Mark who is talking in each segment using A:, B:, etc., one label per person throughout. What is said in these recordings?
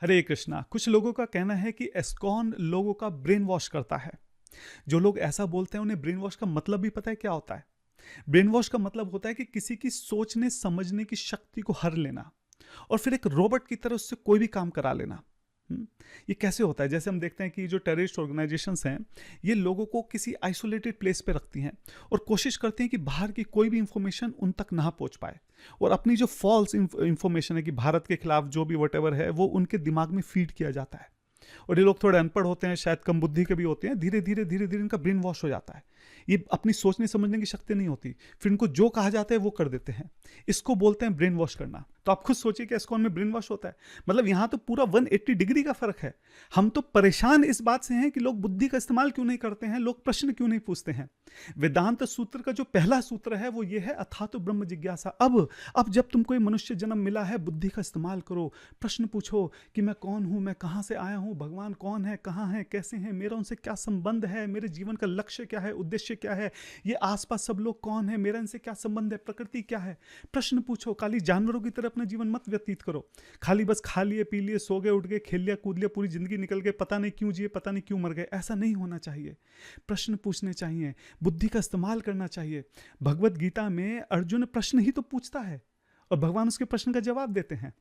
A: हरे कृष्णा। कुछ लोगों का कहना है कि एस्कॉन लोगों का ब्रेन वॉश करता है। जो लोग ऐसा बोलते हैं उन्हें ब्रेन वॉश का मतलब भी पता है क्या होता है। ब्रेन वॉश का मतलब होता है कि किसी की सोचने समझने की शक्ति को हर लेना और फिर एक रोबोट की तरह उससे कोई भी काम करा लेना। हम्म, ये कैसे होता है? जैसे हम देखते हैं कि जो टेररिस्ट ऑर्गेनाइजेशंस हैं, ये लोगों को किसी आइसोलेटेड प्लेस पे रखती हैं और कोशिश करती हैं कि बाहर की कोई भी इंफॉर्मेशन उन तक ना पहुंच पाए, और अपनी जो फॉल्स इंफॉर्मेशन है कि भारत के खिलाफ जो भी वट है वो उनके दिमाग में फीड किया जाता है। और ये लोग थोड़े अनपढ़ होते हैं, शायद कम बुद्धि के भी होते हैं, धीरे धीरे इनका ब्रेन वॉश हो जाता है। ये अपनी सोचने समझने की शक्ति नहीं होती, फिर इनको जो कहा जाता है वो कर देते हैं। इसको बोलते हैं ब्रेन वॉश करना। तो आप खुद सोचिए कि एस्कॉन में ब्रेन वॉश होता है, मतलब यहाँ तो पूरा 180 डिग्री का फर्क है। हम तो परेशान इस बात से हैं कि लोग बुद्धि का इस्तेमाल क्यों नहीं करते हैं, लोग प्रश्न क्यों नहीं पूछते हैं। वेदांत सूत्र का जो पहला सूत्र है वो ये है, अथातो ब्रह्म जिज्ञासा। अब जब तुमको ये मनुष्य जन्म मिला है, बुद्धि का इस्तेमाल करो, प्रश्न पूछो कि मैं कौन हूं, मैं कहां से आया हूं, भगवान कौन है, कहां है, कैसे हैं, मेरा उनसे क्या संबंध है, मेरे जीवन का लक्ष्य क्या है, उद्देश्य क्या है, ये आसपास सब लोग कौन है, मेरा इनसे क्या संबंध है, प्रकृति क्या है। प्रश्न पूछो। खाली जानवरों की तरह अपना जीवन मत व्यतीत करो, खाली बस खा लिए पी लिए सो गए उठ गए खेल लिया कूद लिया पूरी जिंदगी निकल गए, पता नहीं क्यों जिए पता नहीं क्यों मर गए। ऐसा नहीं होना चाहिए। प्रश्न पूछने चाहिए, बुद्धि का इस्तेमाल करना चाहिए। भगवत गीता में अर्जुन प्रश्न ही तो पूछता है और भगवान उसके प्रश्न का जवाब देते हैं।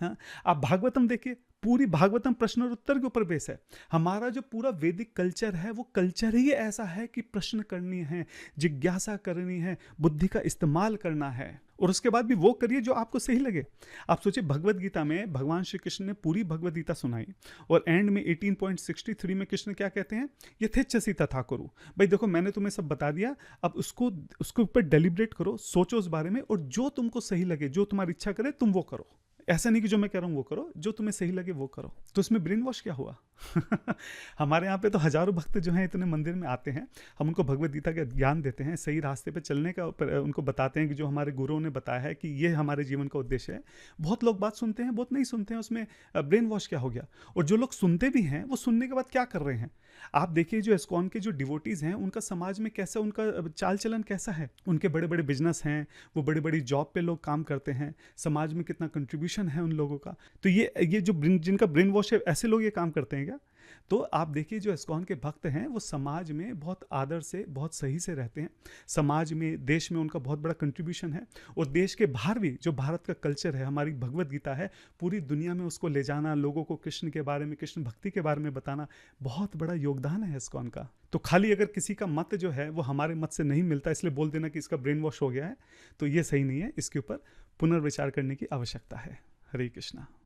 A: हाँ, आप भागवतम देखिए, पूरी भागवतम प्रश्न और उत्तर के ऊपर बेस है। हमारा जो पूरा वैदिक कल्चर है वो कल्चर ही ऐसा है कि प्रश्न करनी है, जिज्ञासा करनी है, बुद्धि का इस्तेमाल करना है, और उसके बाद भी वो करिए जो आपको सही लगे। आप सोचिए, भगवत गीता में भगवान श्री कृष्ण ने पूरी भगवत गीता सुनाई और एंड में 18.63 में कृष्ण क्या कहते हैं, यथेच्छसी तथा करो। भाई देखो, मैंने तुम्हें सब बता दिया, अब उसको उसके ऊपर डेलिब्रेट करो, सोचो उस बारे में, और जो तुमको सही लगे, जो तुम्हारी इच्छा करे तुम वो करो। ऐसा नहीं कि जो मैं कह रहा हूं वो करो, जो तुम्हें सही लगे वो करो। तो इसमें ब्रेन वॉश क्या हुआ? हमारे यहाँ पे तो हजारों भक्त जो हैं इतने मंदिर में आते हैं, हम उनको भगवत गीता का ज्ञान देते हैं, सही रास्ते पे चलने का उनको बताते हैं कि जो हमारे गुरुओं ने बताया है कि ये हमारे जीवन का उद्देश्य है। बहुत लोग बात सुनते हैं, बहुत नहीं सुनते हैं। उसमें ब्रेन वॉश क्या हो गया? और जो लोग सुनते भी हैं वो सुनने के बाद क्या कर रहे हैं? आप देखिए, जो इस्कॉन के जो डिवोटीज हैं उनका समाज में कैसा, उनका चाल चलन कैसा है। उनके बड़े बड़े बिजनेस हैं, वो बड़ी बड़ी जॉब पे लोग काम करते हैं, समाज में कितना कंट्रीब्यूशन है उन लोगों का। तो ये जो जिनका ब्रेन वॉश है, ऐसे लोग ये काम करते हैं क्या? तो आप देखिए, जो इस्कॉन के भक्त हैं वो समाज में बहुत आदर से, बहुत सही से रहते हैं। समाज में, देश में उनका बहुत बड़ा कंट्रीब्यूशन है। और देश के बाहर भी जो भारत का कल्चर है, हमारी भगवत गीता है, पूरी दुनिया में उसको ले जाना, लोगों को कृष्ण के बारे में, कृष्ण भक्ति के बारे में बताना, बहुत बड़ा योगदान है इस्कॉन का। तो खाली अगर किसी का मत जो है वो हमारे मत से नहीं मिलता इसलिए बोल देना कि इसका ब्रेन वॉश हो गया है, तो ये सही नहीं है। इसके ऊपर पुनर्विचार करने की आवश्यकता है। हरे कृष्णा।